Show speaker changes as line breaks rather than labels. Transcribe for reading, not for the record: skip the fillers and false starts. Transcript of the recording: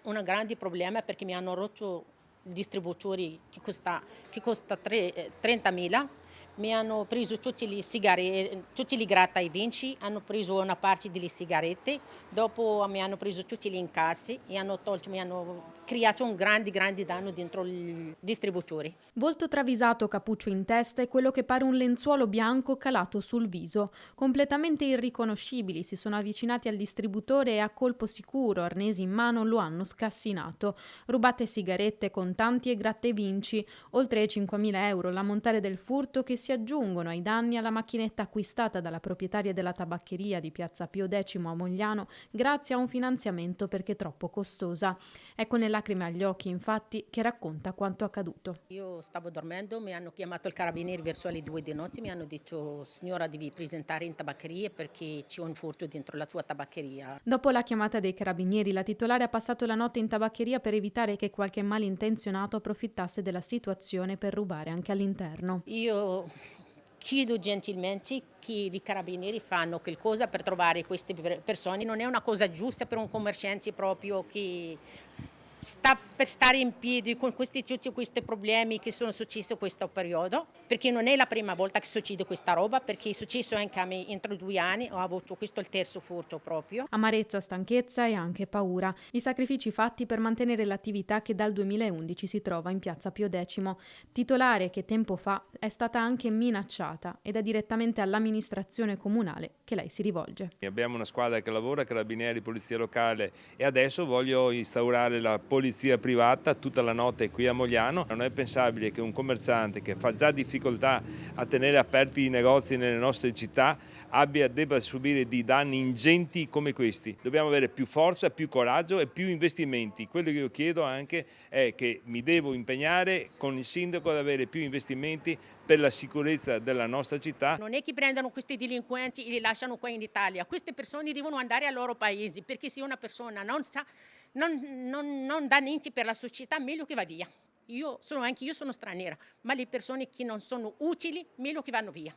un grande problema perché mi hanno rotto il distributore che costa 30.000. Mi hanno preso tutti gli sigarette, tutti gli gratta e vinci, hanno preso una parte delle sigarette, dopo mi hanno preso tutti gli incassi e mi hanno creato un grande danno dentro il distributore.
Volto travisato, cappuccio in testa e quello che pare un lenzuolo bianco calato sul viso. Completamente irriconoscibili si sono avvicinati al distributore e a colpo sicuro, arnesi in mano, lo hanno scassinato. Rubate sigarette, contanti e gratta e vinci, oltre ai 5.000 euro l'ammontare del furto che si aggiungono ai danni alla macchinetta acquistata dalla proprietaria della tabaccheria di Piazza Pio X a Mogliano grazie a un finanziamento perché troppo costosa. È con le lacrime agli occhi, infatti, che racconta quanto accaduto.
Io stavo dormendo, mi hanno chiamato il carabinieri verso le 2 di notte, mi hanno detto signora devi presentare in tabaccheria perché c'è un furto dentro la tua tabaccheria.
Dopo la chiamata dei carabinieri, la titolare ha passato la notte in tabaccheria per evitare che qualche malintenzionato approfittasse della situazione per rubare anche all'interno.
Io chiedo gentilmente che i carabinieri fanno qualcosa per trovare queste persone, non è una cosa giusta per un commerciante proprio che sta per stare in piedi con tutti questi problemi che sono successi in questo periodo, perché non è la prima volta che succede questa roba, perché è successo anche a me entro 2 anni, ho avuto questo il terzo furto proprio.
Amarezza, stanchezza e anche paura. I sacrifici fatti per mantenere l'attività che dal 2011 si trova in Piazza Pio X. Titolare che tempo fa è stata anche minacciata ed è direttamente all'amministrazione comunale che lei si rivolge.
Abbiamo una squadra che lavora, carabinieri, polizia locale e adesso voglio instaurare la polizia privata tutta la notte qui a Mogliano. Non è pensabile che un commerciante che fa già difficoltà a tenere aperti i negozi nelle nostre città debba subire di danni ingenti come questi. Dobbiamo avere più forza, più coraggio e più investimenti. Quello che io chiedo anche è che mi devo impegnare con il sindaco ad avere più investimenti per la sicurezza della nostra città.
Non è che prendono questi delinquenti e li lasciano qua in Italia, queste persone devono andare ai loro paesi, perché se una persona non sa, non dà niente per la società, meglio che va via. Anche io sono straniera, ma le persone che non sono utili, meglio che vanno via.